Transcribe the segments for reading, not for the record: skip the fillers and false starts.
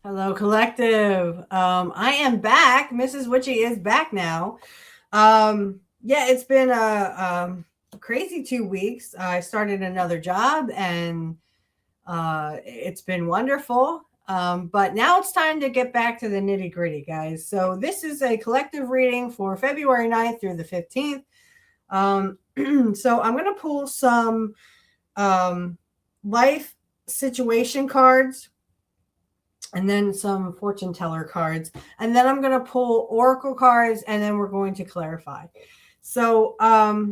Hello, collective. I am back. Mrs. Witchy is back now. Yeah, it's been a crazy 2 weeks. I started another job and it's been wonderful. But now it's time to get back to the nitty gritty, guys. So, this is a collective reading for February 9th through the 15th. So, I'm going to pull some um, life situation cards and then some fortune teller cards, and then I'm going to pull oracle cards, and then we're going to clarify. So yeah,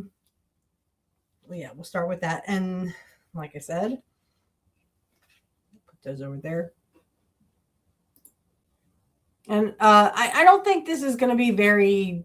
we'll start with that. And like I said, put those over there. And I don't think this is going to be very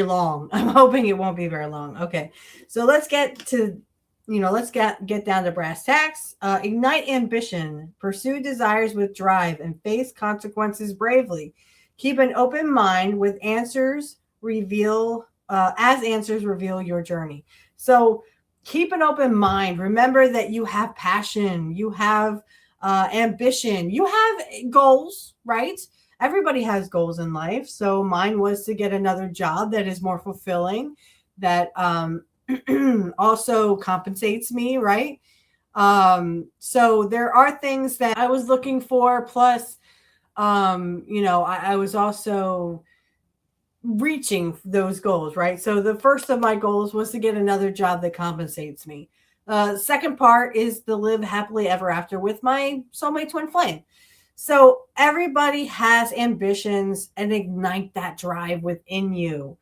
long. I'm hoping it won't be very long. Okay, so let's get to let's get down to brass tacks. Ignite ambition, pursue desires with drive, and face consequences bravely. Keep an open mind with answers reveal as answers reveal your journey. So keep an open mind. Remember that you have passion, you have ambition, you have goals, right? Everybody has goals in life. So mine was to get another job that is more fulfilling, that also compensates me, right? So there are things that I was looking for. Plus, I was also reaching those goals, right? So the first of my goals was to get another job that compensates me. Second part is to live happily ever after with my soulmate twin flame. So everybody has ambitions, and ignite that drive within you.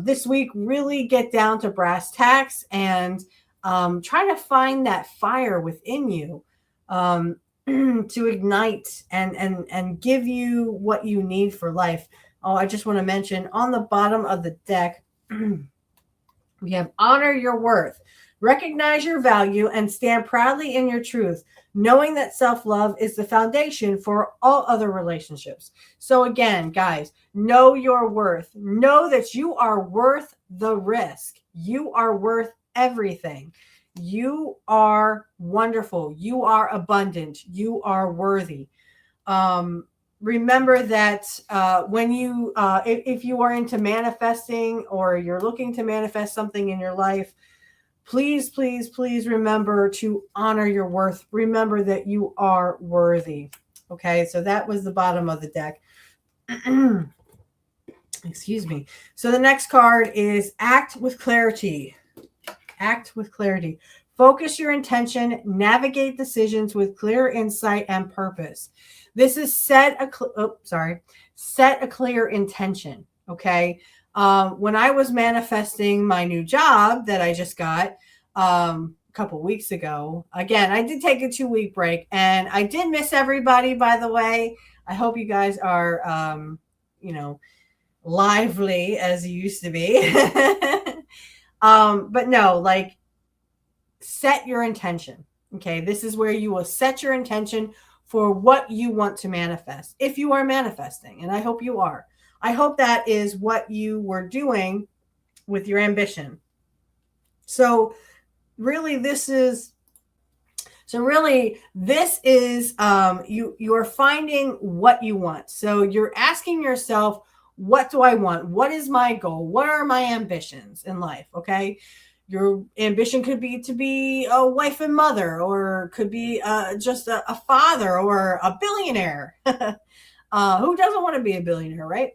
This week, really get down to brass tacks and try to find that fire within you, to ignite and give you what you need for life. Oh, I just want to mention on the bottom of the deck, we have honor your worth, recognize your value, and stand proudly in your truth, knowing that self love is the foundation for all other relationships. So, again, guys, know your worth. Know that you are worth the risk. You are worth everything. You are wonderful. You are abundant. You are worthy. Remember that when if you are into manifesting, or you're looking to manifest something in your life, please, please, please remember to honor your worth. Remember that you are worthy. Okay, so that was the bottom of the deck. Excuse me. So the next card is act with clarity. Act with clarity. Focus your intention, navigate decisions with clear insight and purpose. This is set a clear intention. Okay. When I was manifesting my new job that I just got a couple weeks ago, again, I did take a 2-week break, and I did miss everybody, by the way. I hope you guys are, lively as you used to be. But no, like, set your intention. Okay. This is where you will set your intention for what you want to manifest, if you are manifesting. And I hope you are. I hope that is what you were doing with your ambition. So really, this is you're finding what you want. So you're asking yourself, what do I want? What is my goal? What are my ambitions in life? Okay. Your ambition could be to be a wife and mother, or could be just a father, or a billionaire. Who doesn't want to be a billionaire, right?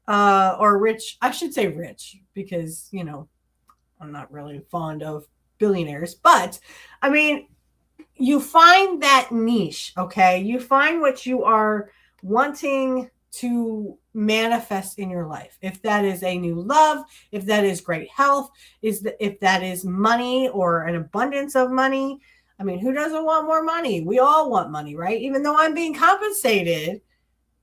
Or rich. I should say rich, because, I'm not really fond of billionaires. But, I mean, you find that niche, okay? You find what you are wanting to manifest in your life. If that is a new love, if that is great health, if that is money, or an abundance of money. I mean, who doesn't want more money? We all want money, right? Even though I'm being compensated,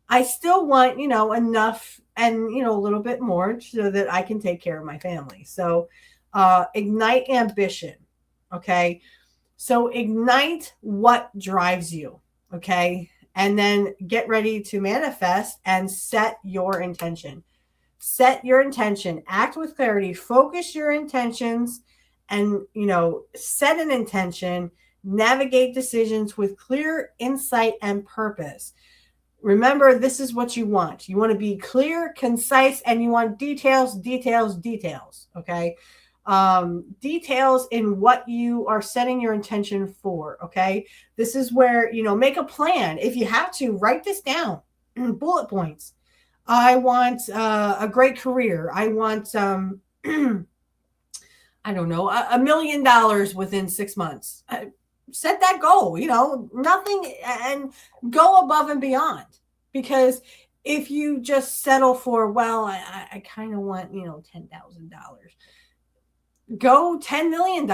I still want, enough, and, a little bit more, so that I can take care of my family. So, ignite ambition. Okay. So ignite what drives you. Okay. And then get ready to manifest and set your intention. Set your intention, act with clarity, focus your intentions, and, set an intention, Navigate decisions with clear insight and purpose. Remember, this is what you want. You want to be clear, concise, and you want details, details, details. Okay. Details in what you are setting your intention for. Okay. This is where, make a plan. If you have to, write this down. Bullet points. I want a great career. I want, I don't know, $1 million within 6 months. Set that goal, nothing, and go above and beyond. Because if you just settle for, well, I kind of want, $10,000, go $10 million.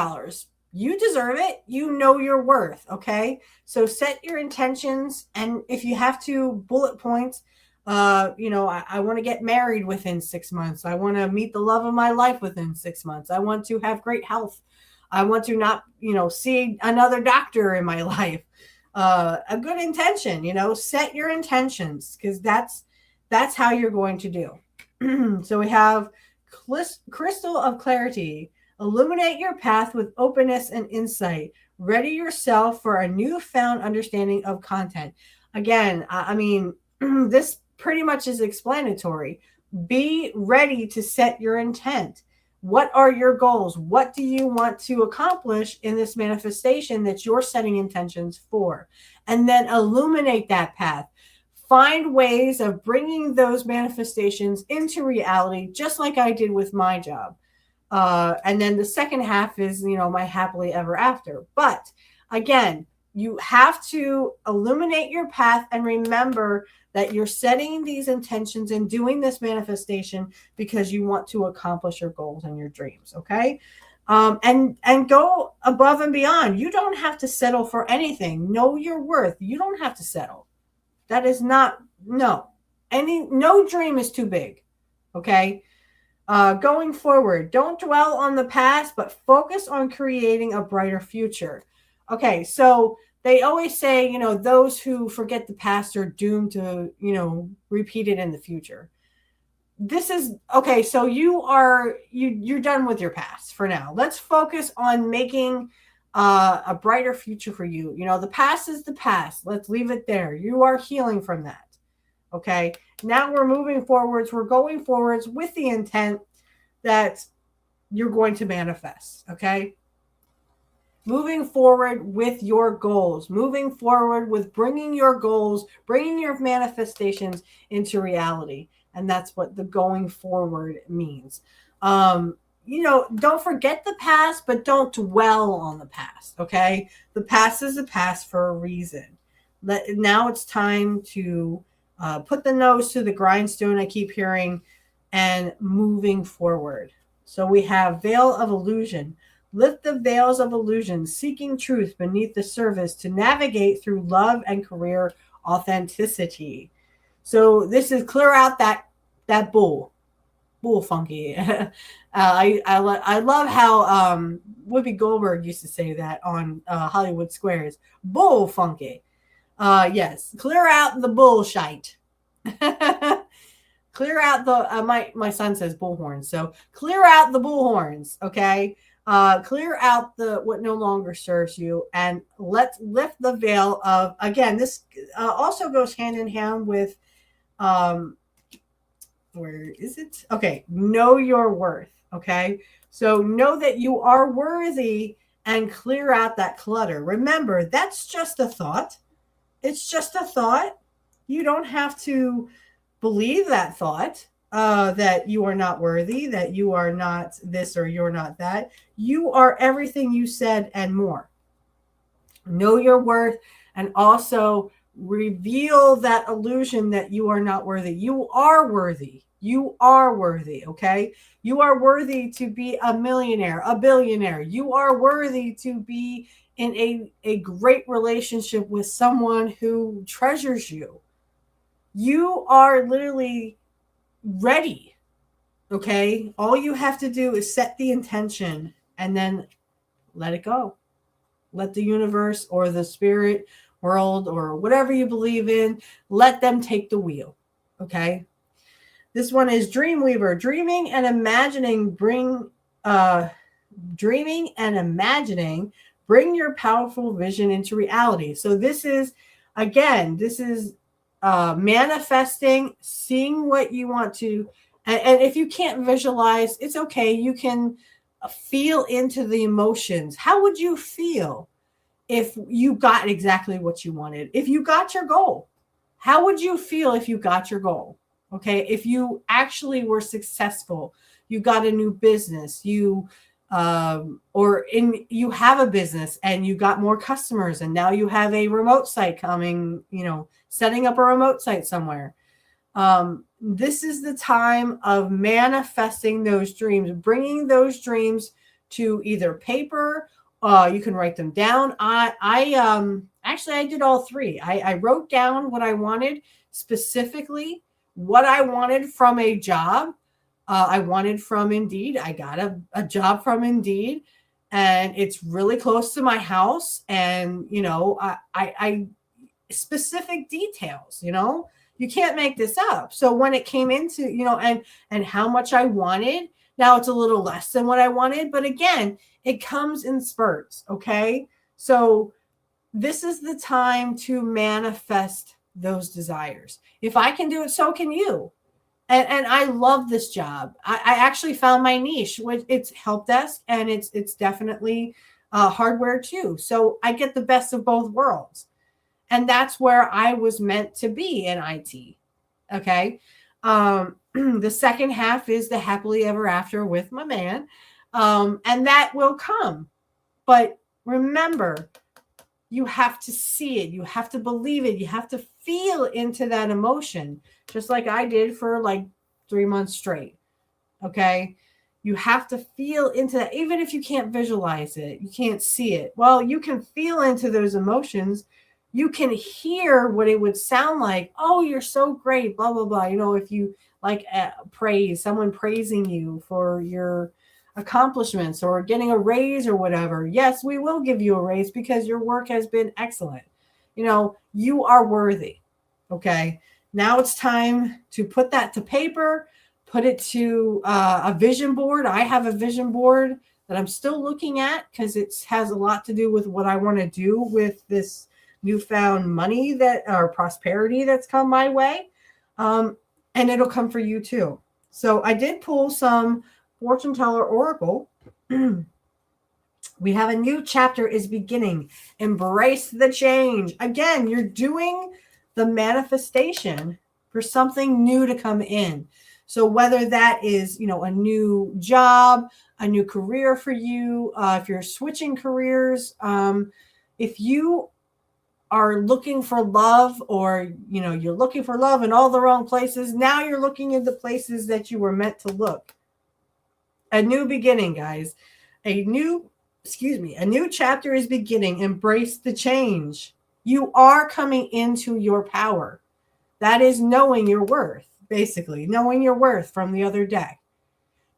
You deserve it. You know your worth. Okay. So set your intentions. And if you have to, bullet points, I want to get married within 6 months. I want to meet the love of my life within 6 months. I want to have great health. I want to not, see another doctor in my life. A good intention, set your intentions, because that's how you're going to do. So we have crystal of clarity. Illuminate your path with openness and insight. Ready yourself for a newfound understanding of content. Again, I mean, this pretty much is explanatory. Be ready to set your intent. What are your goals? What do you want to accomplish in this manifestation that you're setting intentions for? And then illuminate that path. Find ways of bringing those manifestations into reality, just like I did with my job. And then the second half is, my happily ever after. But again, you have to illuminate your path and remember that you're setting these intentions and doing this manifestation because you want to accomplish your goals and your dreams. Okay. And go above and beyond. You don't have to settle for anything. Know your worth. You don't have to settle. That is not, no dream is too big. Okay. Going forward, don't dwell on the past, but focus on creating a brighter future. Okay, so they always say, those who forget the past are doomed to, repeat it in the future. This is okay. So you're done with your past for now. Let's focus on making a brighter future for you. The past is the past. Let's leave it there. You are healing from that. Okay. Now we're moving forwards. We're going forwards with the intent that you're going to manifest. Okay. Moving forward with your goals, moving forward with bringing your goals, bringing your manifestations into reality. And that's what the going forward means. Don't forget the past, but don't dwell on the past. Okay. The past is the past for a reason. Now it's time to put the nose to the grindstone, I keep hearing, and moving forward. So we have veil of illusion. Lift the veils of illusion, seeking truth beneath the surface to navigate through love and career authenticity. So this is clear out that bull funky. I love how Whoopi Goldberg used to say that on Hollywood Squares. Bull funky. Yes, clear out the bullshite. Clear out the my son says bullhorns, so clear out the bullhorns. Okay, clear out what no longer serves you, and let's lift the veil of, again, this also goes hand in hand with where is it? Okay, know your worth. Okay, so know that you are worthy and clear out that clutter. Remember, that's just a thought. It's just a thought. You don't have to believe that thought, that you are not worthy, that you are not this or you're not that. You are everything you said and more. Know your worth, and also reveal that illusion that you are not worthy. You are worthy. You are worthy. Okay. You are worthy to be a millionaire, a billionaire. You are worthy to be in a great relationship with someone who treasures you. You are literally ready. Okay. All you have to do is set the intention and then let it go. Let the universe or the spirit world or whatever you believe in, let them take the wheel. Okay. This one is Dreamweaver. Dreaming and imagining bring Bring your powerful vision into reality. So this is, again, manifesting, seeing what you want to, and if you can't visualize, it's okay. You can feel into the emotions. How would you feel if you got exactly what you wanted? If you got your goal, how would you feel if you got your goal? Okay, if you actually were successful, you got a new business, you you have a business and you got more customers, and now you have a remote site coming, setting up a remote site somewhere. This is the time of manifesting those dreams, bringing those dreams to either paper. You can write them down. Actually, I did all three. I wrote down what I wanted, specifically what I wanted from a job. I wanted from Indeed. I got a job from Indeed, and it's really close to my house. And I specific details. You can't make this up. So when it came into, and how much I wanted, now it's a little less than what I wanted. But again, it comes in spurts. Okay. So this is the time to manifest those desires. If I can do it, so can you. And I love this job. I actually found my niche. It's help desk, and it's definitely hardware too. So I get the best of both worlds. And that's where I was meant to be in IT. Okay. The second half is the happily ever after with my man. And that will come. But remember, you have to see it. You have to believe it. You have to feel into that emotion, just like I did for like 3 months straight. Okay. You have to feel into that. Even if you can't visualize it, you can't see it. Well, you can feel into those emotions. You can hear what it would sound like. Oh, you're so great, blah, blah, blah. If you like praise, someone praising you for your accomplishments or getting a raise or whatever. Yes, we will give you a raise because your work has been excellent. You are worthy. Okay. Now it's time to put that to paper, put it to a vision board. I have a vision board that I'm still looking at because it has a lot to do with what I want to do with this newfound money or prosperity that's come my way. And it'll come for you too. So I did pull some fortune teller oracle. We have a new chapter is beginning. Embrace the change. Again, you're doing the manifestation for something new to come in. So whether that is, a new job, a new career for you, if you're switching careers, if you are looking for love, or you're looking for love in all the wrong places, now you're looking in the places that you were meant to look. A new beginning, guys. A new chapter is beginning. Embrace the change. You are coming into your power. That is knowing your worth, basically knowing your worth from the other deck.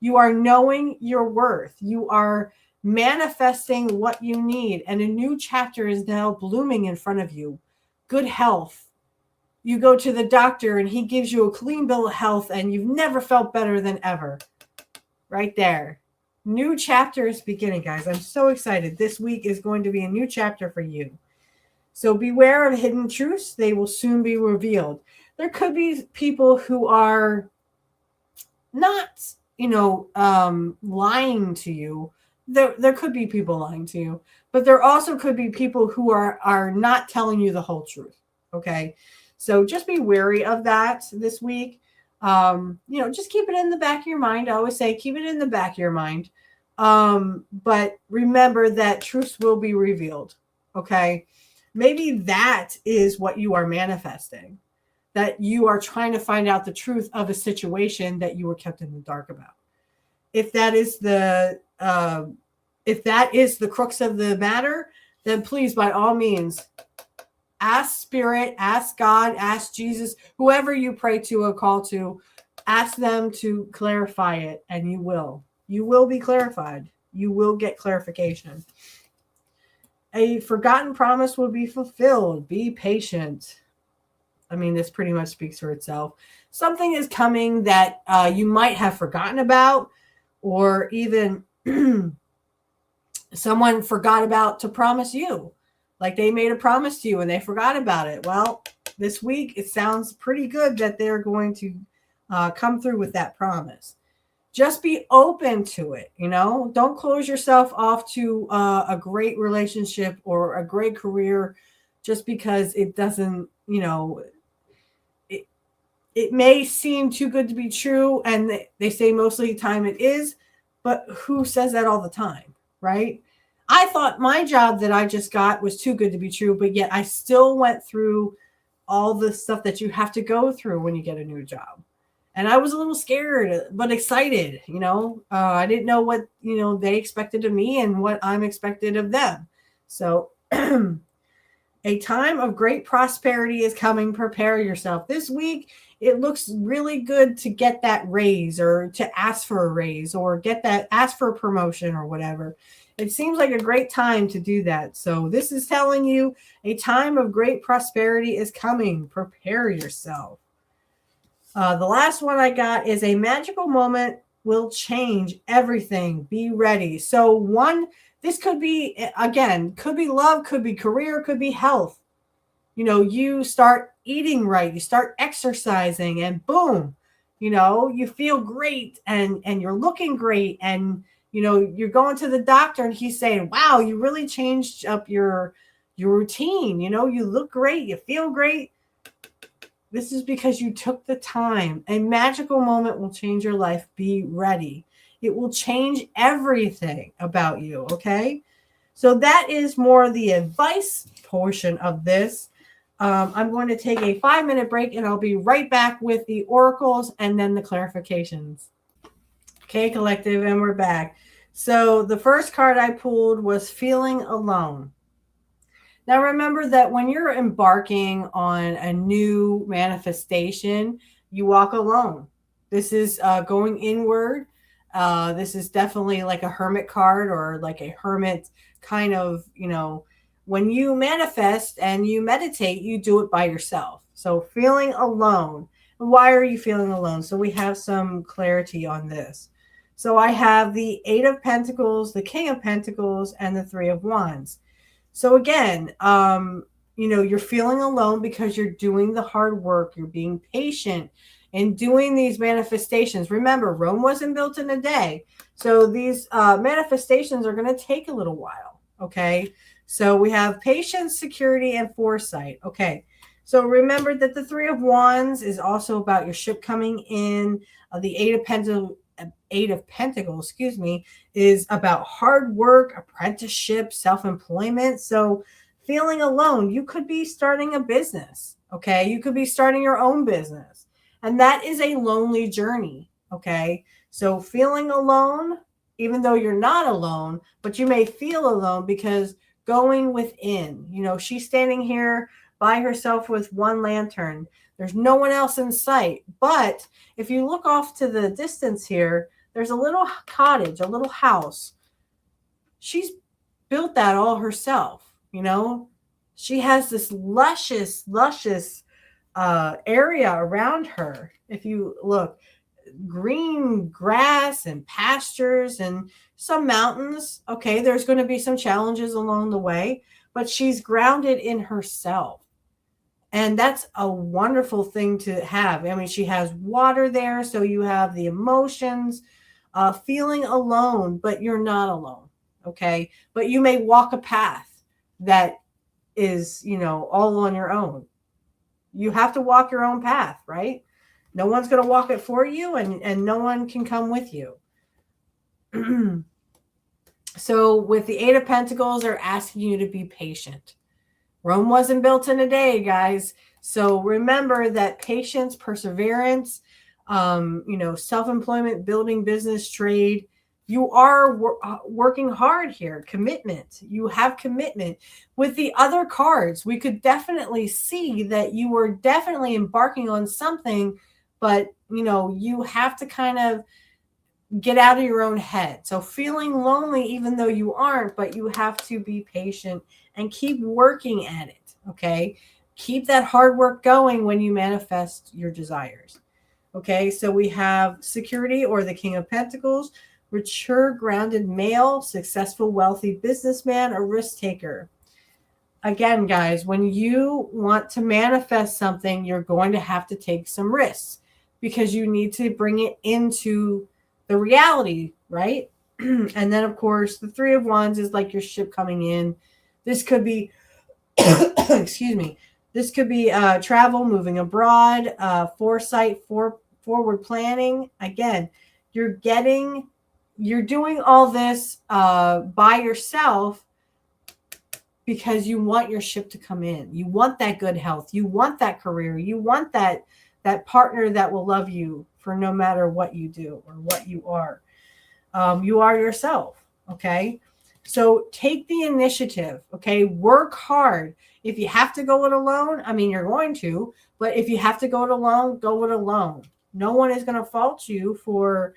You are knowing your worth. You are manifesting what you need, and a new chapter is now blooming in front of you. Good health. You go to the doctor and he gives you a clean bill of health, and you've never felt better than ever. Right there. New chapter is beginning, guys. I'm so excited. This week is going to be a new chapter for you. So beware of hidden truths. They will soon be revealed. There could be people who are not, lying to you. There could be people lying to you, but there also could be people who are not telling you the whole truth. Okay. So just be wary of that this week. Just keep it in the back of your mind. I always say, keep it in the back of your mind. But remember that truths will be revealed. Okay. Maybe that is what you are manifesting, that you are trying to find out the truth of a situation that you were kept in the dark about. If that is the crux of the matter, then please, by all means, ask Spirit, ask God, ask Jesus, whoever you pray to or call to, ask them to clarify it, and you will. You will be clarified. You will get clarification. A forgotten promise will be fulfilled. Be patient. I mean, this pretty much speaks for itself. Something is coming that you might have forgotten about, or even someone forgot about to promise you. Like they made a promise to you and they forgot about it. Well, this week it sounds pretty good that they're going to come through with that promise. Just be open to it. Don't close yourself off to a great relationship or a great career just because it doesn't, it may seem too good to be true, and they say mostly the time it is, but who says that all the time, right? I thought my job that I just got was too good to be true, but yet I still went through all the stuff that you have to go through when you get a new job. And I was a little scared, but excited. I didn't know what they expected of me and what I'm expected of them. So a time of great prosperity is coming. Prepare yourself. This week, it looks really good to get that raise or to ask for a raise or ask for a promotion or whatever. It seems like a great time to do that. So this is telling you a time of great prosperity is coming. Prepare yourself. The last one I got is a magical moment will change everything. Be ready. So this could be, again, could be love, could be career, could be health. You start eating right, you start exercising, and boom, you feel great and you're looking great. And, you're going to the doctor and he's saying, wow, you really changed up your routine. You look great, you feel great. This is because you took the time. A magical moment will change your life. Be ready. It will change everything about you, okay? So that is more the advice portion of this. I'm going to take a 5-minute break and I'll be right back with the oracles and then the clarifications. Okay, collective, and we're back. So the first card I pulled was feeling alone. Now, remember that when you're embarking on a new manifestation, you walk alone. This is going inward. This is definitely like a hermit card or like a hermit kind of, when you manifest and you meditate, you do it by yourself. So feeling alone. Why are you feeling alone? So we have some clarity on this. So I have the 8 of Pentacles, the King of Pentacles, and the 3 of Wands. So again, you're feeling alone because you're doing the hard work. You're being patient and doing these manifestations. Remember, Rome wasn't built in a day. So these manifestations are going to take a little while. Okay. So we have patience, security, and foresight. Okay. So remember that the 3 of Wands is also about your ship coming in. The 8 of Pentacles, is about hard work, apprenticeship, self-employment. So feeling alone, you could be starting a business. Okay. You could be starting your own business. And that is a lonely journey. Okay. So feeling alone, even though you're not alone, but you may feel alone because going within, she's standing here by herself with one lantern. There's no one else in sight. But if you look off to the distance here, there's a little cottage, a little house. She's built that all herself. She has this luscious area around her. If you look, green grass and pastures and some mountains. Okay, there's going to be some challenges along the way, but she's grounded in herself. And that's a wonderful thing to have. I mean, she has water there, so you have the emotions, feeling alone, but you're not alone. Okay, but you may walk a path that is, all on your own. You have to walk your own path, right? No one's going to walk it for you, and no one can come with you. So with the 8 of Pentacles, they're asking you to be patient. Rome wasn't built in a day, guys. So remember that patience, perseverance, self-employment, building business, trade, you are working hard here. Commitment. You have commitment. With the other cards, we could definitely see that you were definitely embarking on something, but, you have to kind of get out of your own head. So feeling lonely, even though you aren't, but you have to be patient and keep working at it. Okay. Keep that hard work going when you manifest your desires. Okay. So we have security, or the King of Pentacles. mature, grounded male, successful, wealthy businessman, or risk taker. Again, guys, when you want to manifest something, you're going to have to take some risks because you need to bring it into the reality, right? And then, of course, the Three of Wands is like your ship coming in. This could be, excuse me, this could be travel, moving abroad, foresight, forward planning. Again, you're doing all this by yourself because you want your ship to come in. You want that good health. You want that career. You want that partner that will love you for no matter what you do or what you are. You are yourself. Okay. So take the initiative. Okay. Work hard. If you have to go it alone, I mean, you're going to, but if you have to go it alone, go it alone. No one is going to fault you for,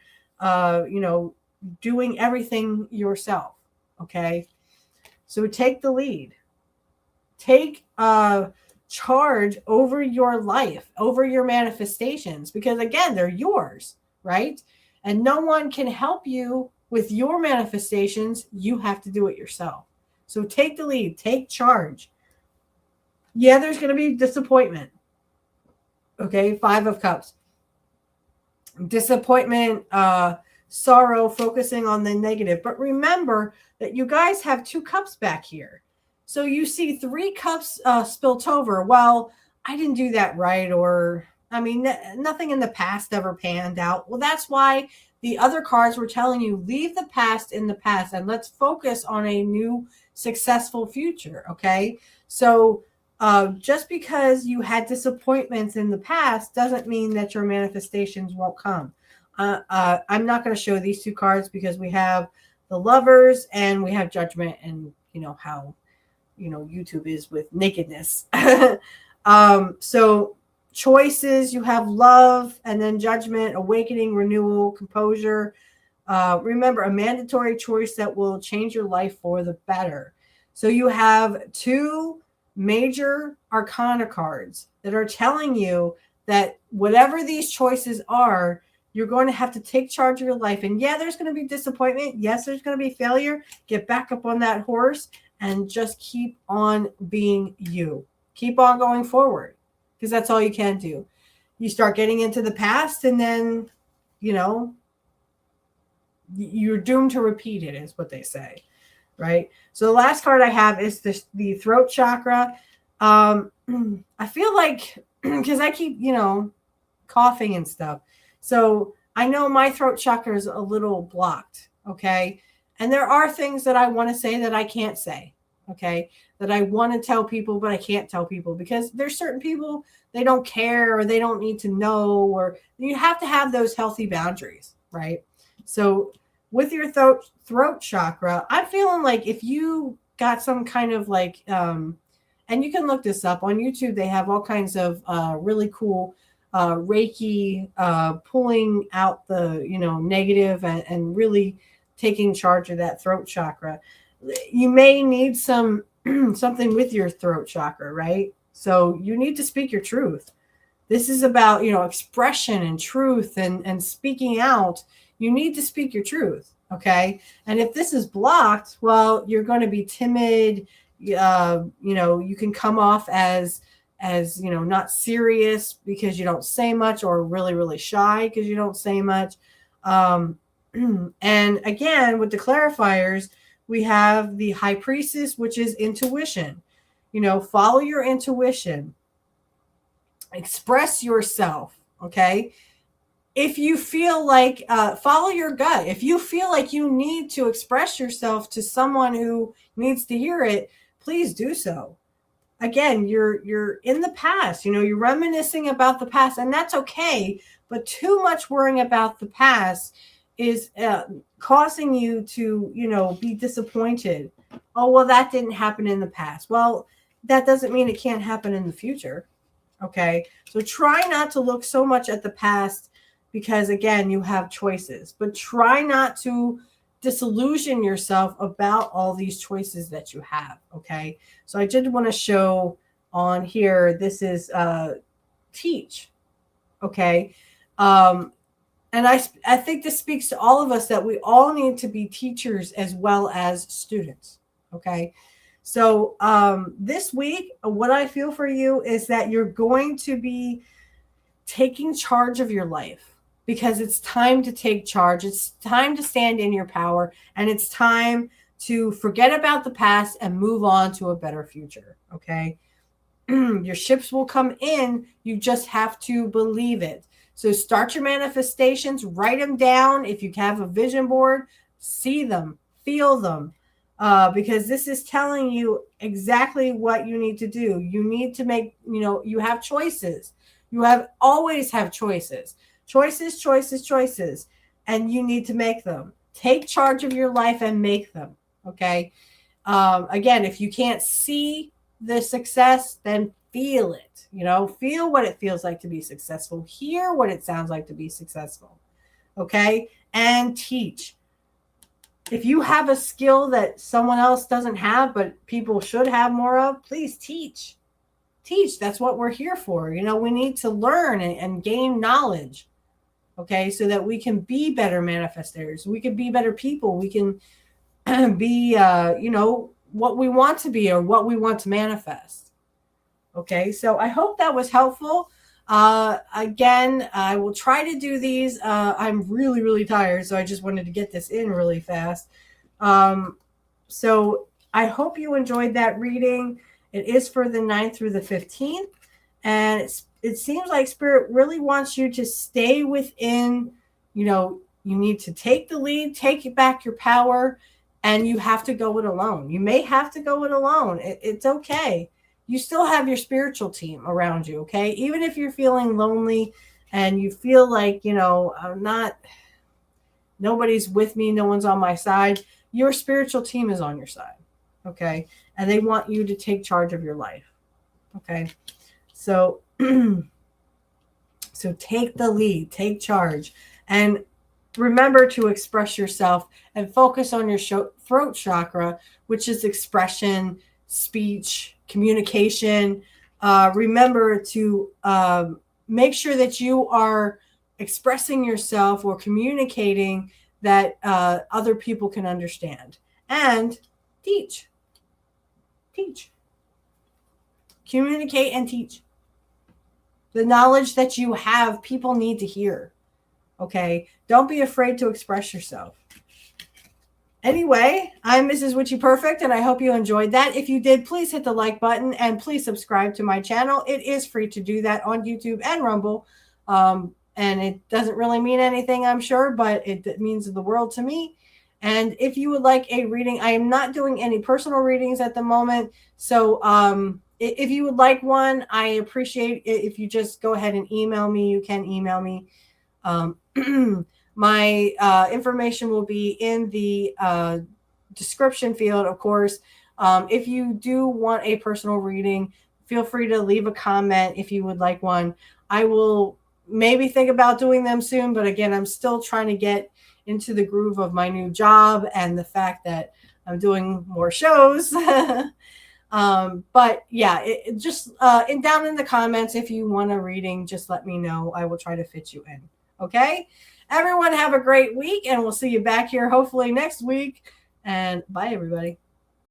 doing everything yourself. Okay. So take the lead. Take charge over your life, over your manifestations, because again, they're yours, right? And no one can help you with your manifestations. You have to do it yourself. So take the lead, take charge. Yeah, there's going to be disappointment. Okay, 5 of Cups. Disappointment, sorrow, focusing on the negative. But remember that you guys have 2 cups back here. So you see 3 cups spilt over. Well, I didn't do that right. Or, I mean, nothing in the past ever panned out. Well, that's why the other cards were telling you, leave the past in the past and let's focus on a new successful future. Okay. So just because you had disappointments in the past doesn't mean that your manifestations won't come. I'm not going to show these 2 cards because we have the Lovers and we have Judgment, and you know how YouTube is with nakedness. So choices, you have Love, and then Judgment, Awakening, Renewal, Composure. Remember, a mandatory choice that will change your life for the better. So you have 2 major arcana cards that are telling you that whatever these choices are, you're going to have to take charge of your life. And yeah, there's going to be disappointment. Yes, there's going to be failure. Get back up on that horse and just keep on being you. Keep on going forward, because that's all you can do. You start getting into the past and then, you're doomed to repeat it, is what they say. Right? So the last card I have is the throat chakra. I feel like, because I keep, coughing and stuff. So I know my throat chakra is a little blocked. Okay. And there are things that I want to say that I can't say. Okay. That I want to tell people, but I can't tell people because there's certain people, they don't care or they don't need to know, or you have to have those healthy boundaries. Right. So with your throat chakra, I'm feeling like if you got some kind of like, and you can look this up on YouTube, they have all kinds of really cool Reiki, pulling out the, negative and really taking charge of that throat chakra. You may need something with your throat chakra, right? So you need to speak your truth. This is about, expression and truth and speaking out. You need to speak your truth. Okay. And if this is blocked, well, you're going to be timid. You can come off as not serious because you don't say much, or really, really shy because you don't say much. And again, with the clarifiers, we have the High Priestess, which is intuition. Follow your intuition. Express yourself. Okay. If you feel like, follow your gut. If you feel like you need to express yourself to someone who needs to hear it, please do so. Again, you're in the past, you're reminiscing about the past, and that's okay. But too much worrying about the past is causing you to, be disappointed. Oh, well, that didn't happen in the past. Well, that doesn't mean it can't happen in the future. Okay. So try not to look so much at the past because, again, you have choices, but try not to disillusion yourself about all these choices that you have. Okay. So I did want to show on here, this is teach. Okay. And And I think this speaks to all of us that we all need to be teachers as well as students. Okay. So this week, what I feel for you is that you're going to be taking charge of your life because it's time to take charge. It's time to stand in your power, and it's time to forget about the past and move on to a better future. Okay. Your ships will come in. You just have to believe it. So start your manifestations, write them down. If you have a vision board, see them, feel them, because this is telling you exactly what you need to do. You need to make, you have choices. You always have choices, choices, and you need to make them. Take charge of your life and make them. Okay. Again, if you can't see the success, then feel it. Feel what it feels like to be successful. Hear what it sounds like to be successful. Okay. And teach. If you have a skill that someone else doesn't have, but people should have more of, please teach. Teach. That's what we're here for. We need to learn and gain knowledge. Okay. So that we can be better manifestors. We can be better people. We can be, what we want to be or what we want to manifest. Okay, so I hope that was helpful. Again, I will try to do these. I'm really, really tired, so I just wanted to get this in really fast. So I hope you enjoyed that reading. It is for the 9th through the 15th, and it seems like Spirit really wants you to stay within, you need to take the lead, take back your power, and you have to go it alone. You may have to go it alone. It's okay. You still have your spiritual team around you, okay? Even if you're feeling lonely and you feel like, nobody's with me, no one's on my side, your spiritual team is on your side, okay? And they want you to take charge of your life, okay? So, so take the lead, take charge, and remember to express yourself and focus on your throat chakra, which is expression, speech, communication. Remember to make sure that you are expressing yourself or communicating that other people can understand. And teach. Communicate and teach. The knowledge that you have, people need to hear. Okay? Don't be afraid to express yourself. Anyway, I'm Mrs. Witchy Perfect, and I hope you enjoyed that. If you did, please hit the like button and please subscribe to my channel. It is free to do that on YouTube and Rumble. And it doesn't really mean anything, I'm sure, but it means the world to me. And if you would like a reading, I am not doing any personal readings at the moment. So if you would like one, I appreciate it if you just go ahead and email me. You can email me. My information will be in the description field, of course. If you do want a personal reading, feel free to leave a comment if you would like one. I will maybe think about doing them soon, but again, I'm still trying to get into the groove of my new job and the fact that I'm doing more shows. But yeah, just down in the comments, if you want a reading, just let me know. I will try to fit you in. Okay? Everyone have a great week, and we'll see you back here hopefully next week. And bye, everybody.